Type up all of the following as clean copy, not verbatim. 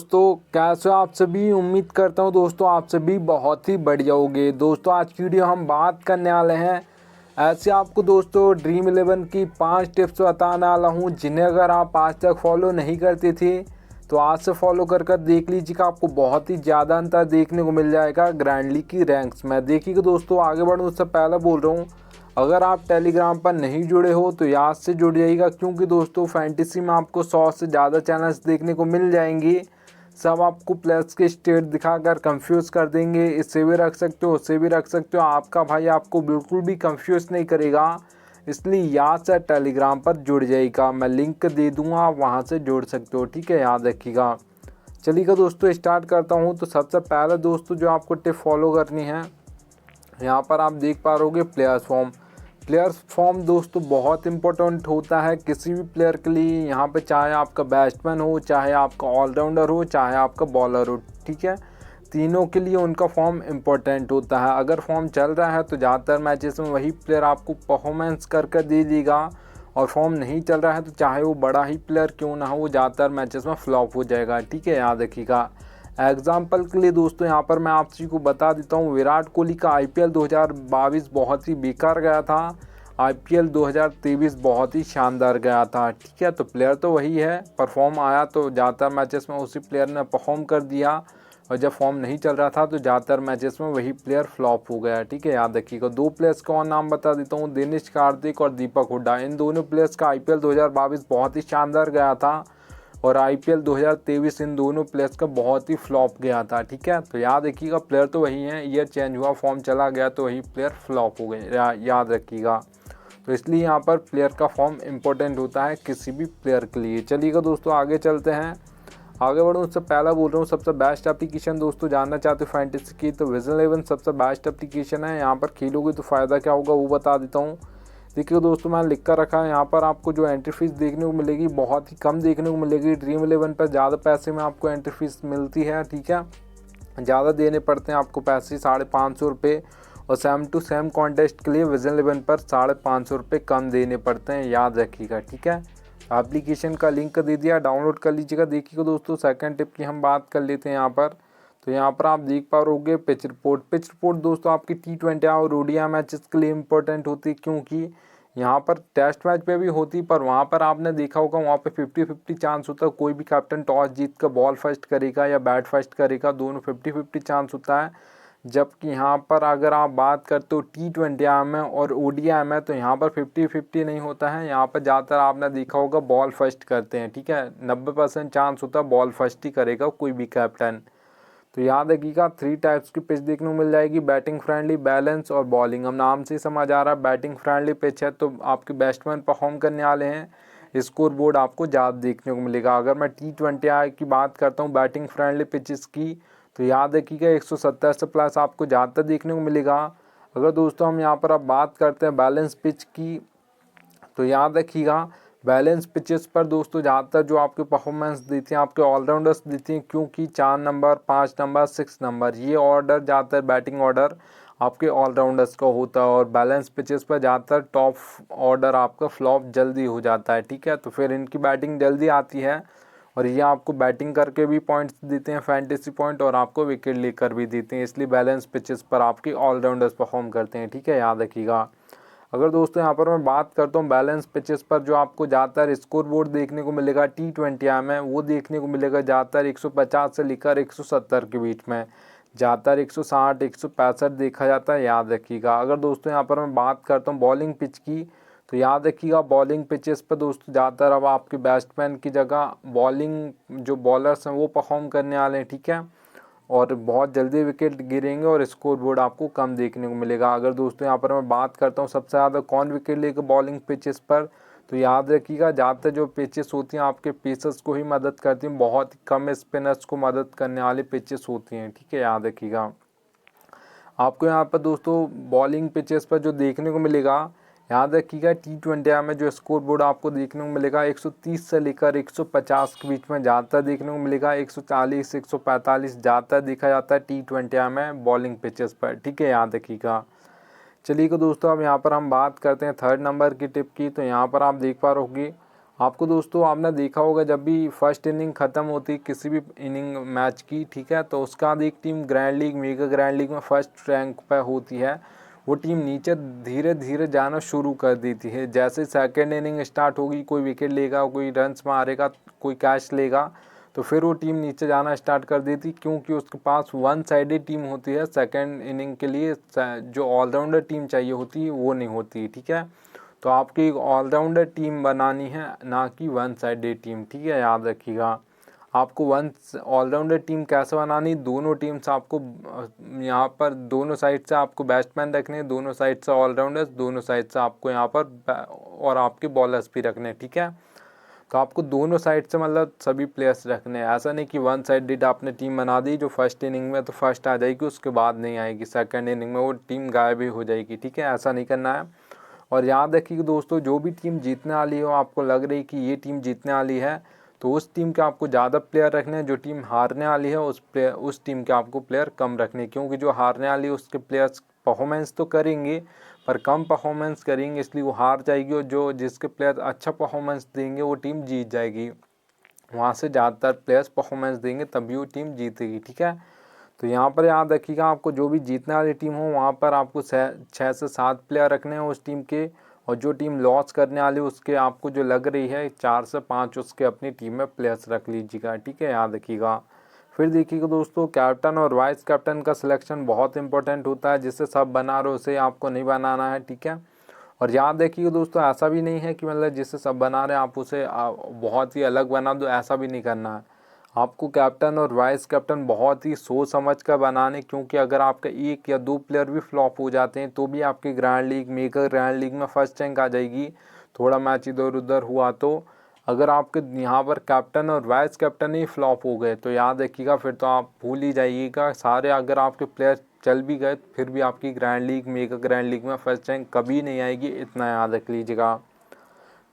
दोस्तों, कैसे हो आप सभी। उम्मीद करता हूँ दोस्तों आप सभी बहुत ही बढ़िया होंगे। दोस्तों आज की वीडियो हम बात करने वाले हैं ऐसे आपको दोस्तों ड्रीम 11 की 5 टिप्स बताने वाला हूँ, जिन्हें अगर आप आज तक फॉलो नहीं करते थे तो आज से फॉलो कर देख लीजिएगा। आपको बहुत ही ज़्यादा अंतर देखने को मिल जाएगा ग्रैंडली की रैंक्स में। देखिएगा दोस्तों, आगे बढ़ने उससे पहले बोल रहा हूँ, अगर आप टेलीग्राम पर नहीं जुड़े हो तो याद से जुड़ जाइएगा, क्योंकि दोस्तों फैंटेसी में आपको 100 से ज़्यादा चैनल्स देखने को मिल जाएंगे। सब आपको प्लेयर्स के स्टेट दिखाकर कंफ्यूज कर देंगे। इससे भी रख सकते हो, उससे भी रख सकते हो। आपका भाई आपको बिल्कुल भी कंफ्यूज नहीं करेगा, इसलिए याद से टेलीग्राम पर जुड़ जाइएगा। मैं लिंक दे दूँगा, वहाँ से जुड़ सकते हो, ठीक है, याद रखिएगा। चलिएगा दोस्तों स्टार्ट करता हूँ। तो सबसे पहले दोस्तों जो आपको टिप फॉलो करनी है, यहाँ पर आप देख पा रहोगे प्लेयर्स फॉर्म दोस्तों बहुत इंपॉर्टेंट होता है किसी भी प्लेयर के लिए। यहाँ पे चाहे आपका बैट्समैन हो, चाहे आपका ऑलराउंडर हो, चाहे आपका बॉलर हो, ठीक है, तीनों के लिए उनका फॉर्म इम्पोर्टेंट होता है। अगर फॉर्म चल रहा है तो ज़्यादातर मैचेस में वही प्लेयर आपको परफॉर्मेंस कर दे देगा, और फॉर्म नहीं चल रहा है तो चाहे वो बड़ा ही प्लेयर क्यों ना हो, वो ज़्यादातर मैचेस में फ्लॉप हो जाएगा, ठीक है, याद रखिएगा। एग्जाम्पल के लिए दोस्तों यहाँ पर मैं आप सभी को बता देता हूँ, विराट कोहली का आईपीएल 2022 बहुत ही बेकार गया था, आईपीएल 2023 बहुत ही शानदार गया था, ठीक है। तो प्लेयर तो वही है, परफॉर्म आया तो ज़्यादातर मैचेस में उसी प्लेयर ने परफॉर्म कर दिया, और जब फॉर्म नहीं चल रहा था तो ज़्यादातर मैचेस में वही प्लेयर फ्लॉप हो गया, ठीक है, याद रखिएगा। दो प्लेयर्स का और नाम बता देता हूँ, दिनेश कार्तिक और दीपक हुड्डा। इन दोनों प्लेयर्स का आईपीएल 2022 बहुत ही शानदार गया था, और आईपीएल 2023 इन दोनों प्लेयर्स का बहुत ही फ्लॉप गया था, ठीक है। तो याद रखिएगा, प्लेयर तो वही हैं, ईयर चेंज हुआ, फॉर्म चला गया तो वही प्लेयर फ्लॉप हो गए, याद रखिएगा। तो इसलिए यहाँ पर प्लेयर का फॉर्म इंपॉर्टेंट होता है किसी भी प्लेयर के लिए। चलिएगा दोस्तों आगे चलते हैं। आगे बढ़ूँ उससे पहले बोल रहा हूँ, सबसे बेस्ट एप्लीकेशन दोस्तों जानना चाहते हो फैंटेसी की, तो विजन 11 सबसे बेस्ट एप्लीकेशन है। यहाँ पर खेलोगे तो फ़ायदा क्या होगा वो बता देता हूँ। देखिए दोस्तों, मैंने लिख कर रखा है, यहाँ पर आपको जो एंट्री फीस देखने को मिलेगी बहुत ही कम देखने को मिलेगी। ड्रीम 11 पर ज़्यादा पैसे में आपको एंट्री फीस मिलती है, ठीक है, ज़्यादा देने पड़ते हैं आपको पैसे, 550 रुपये, और सेम टू सेम कॉन्टेस्ट के लिए विजन 11 पर 550 रुपये कम देने पड़ते हैं, याद रखिएगा, ठीक है। एप्लीकेशन का लिंक दे दिया, डाउनलोड कर लीजिएगा। देखिएगा दोस्तों सेकंड टिप की हम बात कर लेते हैं यहाँ पर। तो यहाँ पर आप देख पा रहोगे पिच रिपोर्ट दोस्तों आपकी T20 और ओडीआई मैचेस के लिए इंपॉर्टेंट होती है, क्योंकि यहाँ पर टेस्ट मैच पे भी होती, पर वहाँ पर आपने देखा होगा वहाँ पे 50-50 चांस होता है, कोई भी कैप्टन टॉस जीत कर बॉल फर्स्ट करेगा या बैट फर्स्ट करेगा, दोनों 50-50 चांस होता है। जबकि यहाँ पर अगर आप बात करते हो T20 में और ओडीआई में, तो यहाँ पर 50-50 नहीं होता है। यहाँ पर ज़्यादातर आपने देखा होगा बॉल फर्स्ट करते हैं, ठीक है, 90% चांस होता है बॉल फर्स्ट ही करेगा कोई भी कैप्टन। तो याद रखिएगा 3 टाइप्स की पिच देखने को मिल जाएगी, बैटिंग फ्रेंडली, बैलेंस और बॉलिंग। हम नाम से ही समझ आ रहा है बैटिंग फ्रेंडली पिच है, तो आपके बैट्समैन परफॉर्म करने वाले हैं, स्कोर बोर्ड आपको ज़्यादा देखने को मिलेगा। अगर मैं T20 की बात करता हूँ बैटिंग फ्रेंडली पिचेस की, तो याद रखिएगा 170 से प्लस आपको ज़्यादातर देखने को मिलेगा। अगर दोस्तों हम यहाँ पर अब बात करते हैं बैलेंस पिच की, तो याद रखिएगा बैलेंस पिचेस पर दोस्तों ज़्यादातर जो आपके परफॉर्मेंस देती हैं आपके ऑलराउंडर्स देती हैं, क्योंकि 4 नंबर, 5 नंबर, 6 नंबर ये ऑर्डर ज़्यादातर बैटिंग ऑर्डर आपके ऑलराउंडर्स का होता है, और बैलेंस पिचेस पर ज़्यादातर टॉप ऑर्डर आपका फ्लॉप जल्दी हो जाता है, ठीक है। तो फिर इनकी बैटिंग जल्दी आती है, और ये आपको बैटिंग करके भी पॉइंट्स देते हैं, फैंटेसी पॉइंट, और आपको विकेट लेकर भी देते हैं, इसलिए बैलेंस पिचेस पर आपके ऑलराउंडर्स परफॉर्म करते हैं, ठीक है, याद रखिएगा। अगर दोस्तों यहाँ पर मैं बात करता हूँ बैलेंस पिचेस पर जो आपको ज़्यादातर स्कोर बोर्ड देखने को मिलेगा T20 में, वो देखने को मिलेगा ज़्यादातर 150 से लेकर 170 के बीच में, ज़्यादातर 160 165 देखा जाता है, याद रखिएगा। अगर दोस्तों यहाँ पर मैं बात करता हूँ बॉलिंग पिच की, तो याद रखिएगा बॉलिंग पिचेस पर दोस्तों ज़्यादातर अब आपके बैट्समैन की जगह बॉलिंग जो बॉलर्स हैं वो परफॉर्म करने वाले हैं, ठीक है, और बहुत जल्दी विकेट गिरेंगे और स्कोर बोर्ड आपको कम देखने को मिलेगा। अगर दोस्तों यहाँ पर मैं बात करता हूँ सबसे ज़्यादा कौन विकेट लेकर बॉलिंग पिचेस पर, तो याद रखिएगा ज़्यादातर जो पिचेस होती हैं आपके पेसर्स को ही मदद करती हैं, बहुत ही कम स्पिनर्स को मदद करने वाली पिचेस होती हैं, ठीक है, याद रखिएगा। आपको यहाँ पर दोस्तों बॉलिंग पिचेस पर जो देखने को मिलेगा, याद रखिएगा T20 में जो स्कोर बोर्ड आपको देखने को मिलेगा 130 से लेकर 150 के बीच में ज़्यादातर देखने को मिलेगा, 140 145 ज़्यादातर देखा जाता है T20 में बॉलिंग पिचेस पर, ठीक है, याद रखिएगा। चलिए दोस्तों अब यहाँ पर हम बात करते हैं थर्ड नंबर की टिप की। तो यहाँ पर आप देख पा रहोगे आपको दोस्तों आपने देखा होगा जब भी फर्स्ट इनिंग ख़त्म होती किसी भी इनिंग मैच की, ठीक है, तो उसके बाद एक team grand league mega grand league में फर्स्ट रैंक पर होती है, वो टीम नीचे धीरे धीरे जाना शुरू कर देती है। जैसे सेकंड इनिंग स्टार्ट होगी, कोई विकेट लेगा, कोई रन्स मारेगा, कोई कैच लेगा, तो फिर वो टीम नीचे जाना स्टार्ट कर देती, क्योंकि उसके पास वन साइडेड टीम होती है। सेकंड इनिंग के लिए जो ऑलराउंडर टीम चाहिए होती है वो नहीं होती, ठीक है। तो आपकी एक ऑलराउंडर टीम बनानी है, ना कि वन साइडेड टीम, ठीक है, याद रखिएगा। आपको वन ऑलराउंडर टीम कैसे बनानी, दोनों टीम्स आपको यहाँ पर दोनों साइड से आपको बैट्समैन रखने, दोनों साइड से ऑलराउंडर्स, दोनों साइड से आपको यहाँ पर और आपके बॉलर्स भी रखने, ठीक है। तो आपको दोनों साइड से मतलब सभी प्लेयर्स रखने हैं। ऐसा नहीं कि वन साइडेड आपने टीम बना दी जो फर्स्ट इनिंग में तो फर्स्ट आ जाएगी, उसके बाद नहीं आएगी, सेकंड इनिंग में वो टीम गायब ही हो जाएगी, ठीक है, ऐसा नहीं करना है। और याद रखिए दोस्तों, जो भी टीम जीतने वाली हो, आपको लग रही कि ये टीम जीतने वाली है, तो उस टीम के आपको ज़्यादा प्लेयर रखने हैं। जो टीम हारने वाली है उस टीम के आपको प्लेयर कम रखने, क्योंकि जो हारने वाली है उसके प्लेयर्स परफॉर्मेंस तो करेंगे पर कम परफॉर्मेंस करेंगे, इसलिए वो हार जाएगी, और जो जिसके प्लेयर अच्छा परफॉर्मेंस देंगे वो टीम जीत जाएगी। वहाँ से ज़्यादातर प्लेयर्स परफॉर्मेंस देंगे तभी वो टीम जीतेगी, ठीक है। तो यहाँ पर याद रखिएगा, आपको जो भी जीतने वाली टीम हो वहाँ पर आपको 6 से 7 प्लेयर रखने हैं उस टीम के, और जो टीम लॉस करने वाली उसके आपको जो लग रही है 4 से 5 उसके अपनी टीम में प्लेयर्स रख लीजिएगा, ठीक है, याद रखिएगा। फिर देखिएगा दोस्तों, कैप्टन और वाइस कैप्टन का सिलेक्शन बहुत इंपॉर्टेंट होता है। जिससे सब बना रहे उसे आपको नहीं बनाना है, ठीक है। और याद रखिएगा दोस्तों, ऐसा भी नहीं है कि मतलब जिससे सब बना रहे हैं आप उसे बहुत ही अलग बना दो, ऐसा भी नहीं करना है। आपको कैप्टन और वाइस कैप्टन बहुत ही सोच समझ कर बनाने, क्योंकि अगर आपका एक या दो प्लेयर भी फ्लॉप हो जाते हैं तो भी आपकी grand league mega grand league में फर्स्ट रैंक आ जाएगी। थोड़ा मैच इधर उधर हुआ तो अगर आपके यहाँ पर कैप्टन और वाइस कैप्टन ही फ्लॉप हो गए तो याद रखिएगा फिर तो आप भूल ही जाइएगा सारे। अगर आपके प्लेयर चल भी गए फिर भी आपकी grand league mega grand league में फर्स्ट रैंक कभी नहीं आएगी, इतना याद रख लीजिएगा।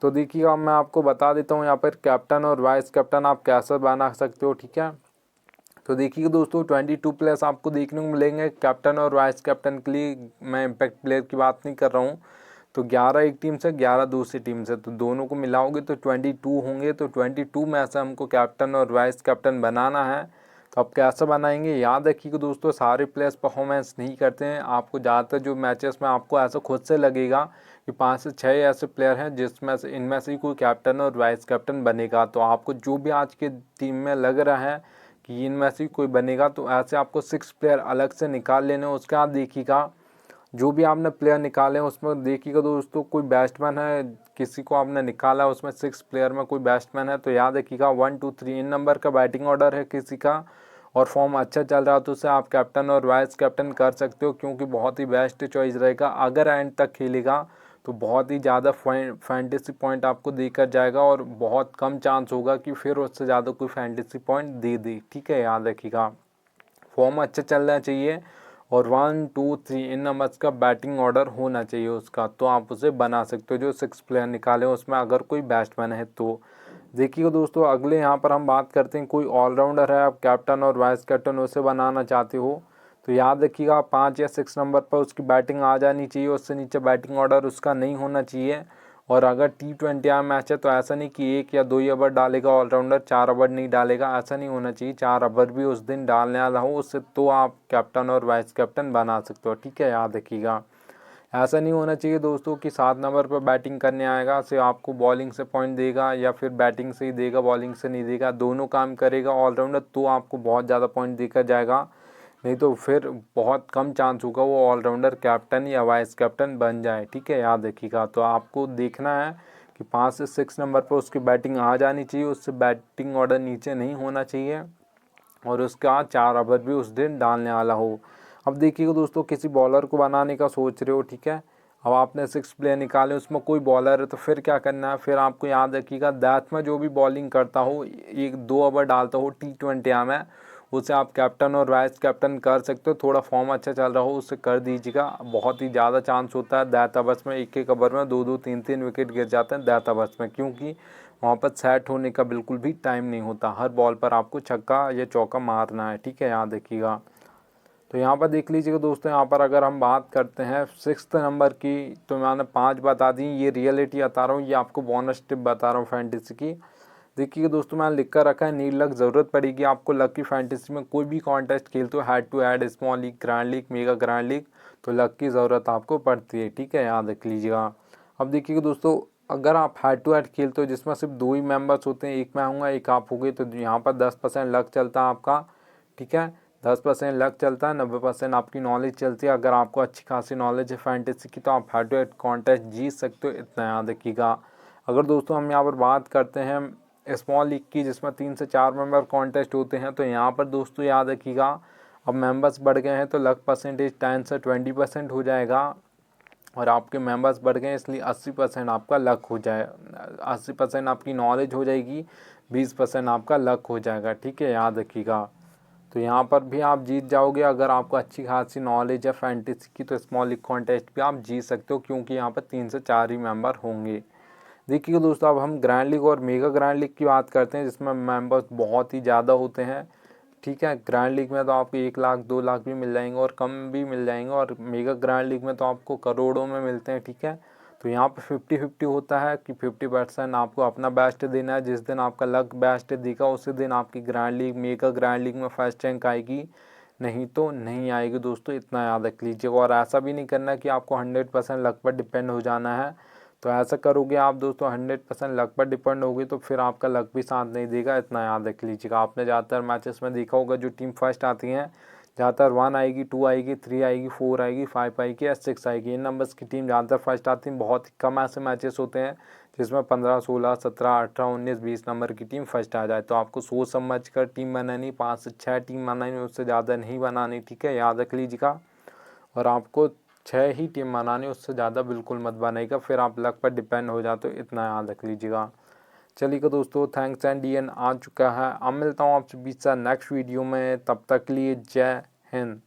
तो देखिए अब मैं आपको बता देता हूँ यहाँ पर कैप्टन और वाइस कैप्टन आप कैसे बना सकते हो, ठीक है। तो देखिए दोस्तों 22 प्लेयर्स आपको देखने को मिलेंगे कैप्टन और वाइस कैप्टन के लिए। मैं इम्पैक्ट प्लेयर की बात नहीं कर रहा हूँ। तो 11 एक टीम से 11 दूसरी टीम से, तो दोनों को मिलाओगे तो 22 होंगे। तो 22 में से हमको कैप्टन और वाइस कैप्टन बनाना है। तो आप कैसे बनाएंगे, याद रखिएगा दोस्तों, सारे प्लेयर्स परफॉर्मेंस नहीं करते हैं। आपको ज़्यादातर जो मैचेस में आपको ऐसा खुद से लगेगा कि 5 से 6 ऐसे प्लेयर हैं जिसमें से इनमें से ही कोई कैप्टन और वाइस कैप्टन बनेगा। तो आपको जो भी आज के टीम में लग रहा है कि इनमें से कोई बनेगा, तो ऐसे आपको 6 प्लेयर अलग से निकाल लेने। उसके बाद देखिएगा जो भी आपने प्लेयर निकाले हैं उसमें देखिएगा दोस्तों कोई बैट्समैन है, किसी को आपने निकाला उसमें 6 प्लेयर में कोई बैट्समैन है, तो याद रखिएगा 1 2 3 इन नंबर का बैटिंग ऑर्डर है किसी का और फॉर्म अच्छा चल रहा है तो उसे आप कैप्टन और वाइस कैप्टन कर सकते हो, क्योंकि बहुत ही बेस्ट चॉइस रहेगा। अगर एंड तक खेलेगा तो बहुत ही ज़्यादा फैंटेसी पॉइंट आपको देकर जाएगा और बहुत कम चांस होगा कि फिर उससे ज़्यादा कोई फैंटेसी पॉइंट दे, ठीक है, याद रखिएगा। फॉर्म अच्छा चलना चाहिए और 1 2 3 इन नंबर्स का बैटिंग ऑर्डर होना चाहिए उसका, तो आप उसे बना सकते हो। जो 6 प्लेयर निकाले उसमें अगर कोई बैट्समैन है तो देखिए दोस्तों अगले यहाँ पर हम बात करते हैं कोई ऑलराउंडर है, आप कैप्टन और वाइस कैप्टन उसे बनाना चाहते हो तो याद रखिएगा 5 या 6 नंबर पर उसकी बैटिंग आ जानी चाहिए, उससे नीचे बैटिंग ऑर्डर उसका नहीं होना चाहिए। और अगर T20 मैच है तो ऐसा नहीं कि 1 या 2 ही ओवर डालेगा ऑलराउंडर, 4 ओवर नहीं डालेगा, ऐसा नहीं होना चाहिए। 4 ओवर भी उस दिन डालने वाला हो उससे तो आप कैप्टन और वाइस कैप्टन बना सकते हो, ठीक है, याद रखिएगा। ऐसा नहीं होना चाहिए दोस्तों कि 7 नंबर पर बैटिंग करने आएगा सिर्फ आपको बॉलिंग से पॉइंट देगा या फिर बैटिंग से ही देगा, बॉलिंग से नहीं देगा, दोनों काम करेगा ऑलराउंडर तो आपको बहुत ज़्यादा पॉइंट देकर जाएगा। नहीं तो फिर बहुत कम चांस होगा वो ऑलराउंडर कैप्टन या वाइस कैप्टन बन जाए, ठीक है, याद रखिएगा। तो आपको देखना है कि 5 से 6 नंबर पर उसकी बैटिंग आ जानी चाहिए, उससे बैटिंग ऑर्डर नीचे नहीं होना चाहिए और उसका 4 ओवर भी उस दिन डालने वाला हो। अब देखिएगा दोस्तों किसी बॉलर को बनाने का सोच रहे हो, ठीक है, अब आपने 6 प्लेयर निकाले उसमें कोई बॉलर है तो फिर क्या करना है, फिर आपको याद रखिएगा डेथ में जो भी बॉलिंग करता हो 1-2 ओवर डालता हो T20 में उसे आप कैप्टन और वाइस कैप्टन कर सकते हो। थोड़ा फॉर्म अच्छा चल रहा हो उससे कर दीजिएगा, बहुत ही ज़्यादा चांस होता है डेथ ओवर्स में, एक ओवर में 2-2 3-3 विकेट गिर जाते हैं डेथ ओवर्स में, क्योंकि वहाँ पर सेट होने का बिल्कुल भी टाइम नहीं होता, हर बॉल पर आपको छक्का या चौका मारना है, ठीक है, याद रखिएगा। तो यहाँ पर देख लीजिएगा दोस्तों, यहाँ पर अगर हम बात करते हैं 6th नंबर की, तो मैंने 5 बता दी। ये रियलिटी बता रहा हूँ, ये आपको बोनस टिप बता रहा हूँ फैंटेसी की। देखिए दोस्तों, मैंने लिख कर रखा है नीड लक, ज़रूरत पड़ेगी आपको लक की फैंटेसी में। कोई भी कॉन्टेस्ट खेलते हो, head to head, small league, grand league, mega grand league, तो लक की ज़रूरत आपको पड़ती है, ठीक है, याद रख लीजिएगा। अब देखिएगा दोस्तों, अगर आप हेड टू हेड खेलते हो जिसमें सिर्फ 2 ही मेंबर्स होते हैं, एक मैं हूँगा एक आप हो गए, तो यहाँ पर 10% लक चलता है आपका, ठीक है। 10% लक चलता है, 90% आपकी नॉलेज चलती है। अगर आपको अच्छी खासी नॉलेज है फैंटेसी की, तो आप हेड टू हेड कॉन्टेस्ट जीत सकते हो, इतना याद रखिएगा। अगर दोस्तों हम यहाँ पर बात करते हैं स्मॉल लीग की, जिसमें 3 से 4 मेंबर कॉन्टेस्ट होते हैं, तो यहाँ पर दोस्तों याद रखिएगा, अब मेंबर्स बढ़ गए हैं तो लक परसेंटेज 10 से 20% हो जाएगा, और आपके मेंबर्स बढ़ गए इसलिए 80% आपका लक हो जाए, 80% आपकी नॉलेज हो जाएगी, 20% आपका लक हो जाएगा, ठीक है, याद रखिएगा। तो यहाँ पर भी आप जीत जाओगे। अगर आपको अच्छी खासी नॉलेज है फैंटेसी की, तो स्मॉल लीग कॉन्टेस्ट भी आप जीत सकते हो, क्योंकि यहाँ पर 3 से 4 ही मेंबर होंगे। देखिए दोस्तों, अब हम ग्रैंड लीग और मेगा ग्रैंड लीग की बात करते हैं, जिसमें मेंबर्स बहुत ही ज़्यादा होते हैं, ठीक है। ग्रैंड लीग में तो आपको 1 लाख 2 लाख भी मिल जाएंगे और कम भी मिल जाएंगे, और मेगा ग्रैंड लीग में तो आपको करोड़ों में मिलते हैं, ठीक है। तो यहाँ पर 50-50 होता है कि 50% आपको अपना बेस्ट देना है। जिस दिन आपका लक बेस्ट देगा उसी दिन आपकी grand league, mega grand league में फर्स्ट रैंक आएगी, नहीं तो नहीं आएगी दोस्तों, इतना याद रख लीजिएगा। और ऐसा भी नहीं करना कि आपको 100% लक पर डिपेंड हो जाना है। तो ऐसा करोगे आप दोस्तों, 100% लक पर डिपेंड होगी, तो फिर आपका लक भी साथ नहीं देगा, इतना याद रख लीजिएगा। आपने ज़्यादातर मैचेस में देखा होगा, जो टीम फर्स्ट आती हैं, ज़्यादातर 1 आएगी, 2 आएगी, 3 आएगी, 4 आएगी, 5 आएगी या 6 आएगी, इन नंबर्स की टीम ज़्यादातर फर्स्ट आती हैं। बहुत ही कम ऐसे मैचेस होते हैं जिसमें 15, 16, 17, 18, 19, 20 नंबर की टीम फर्स्ट आ जाए। तो आपको सोच समझ कर टीम बनानी, 5 से 6 टीम बनानी, उससे ज़्यादा नहीं बनानी, ठीक है, याद रख लीजिएगा। और आपको 6 ही टीम बनानी, उससे ज़्यादा बिल्कुल मत बनाइएगा, फिर आप लक पर डिपेंड हो जाते हो, इतना याद रख लीजिएगा। चलिएगा दोस्तों, थैंक्स एंड DN आ चुका है। अब मिलता हूँ आपसे बीच नेक्स्ट वीडियो में, तब तक के लिए जय हिंद।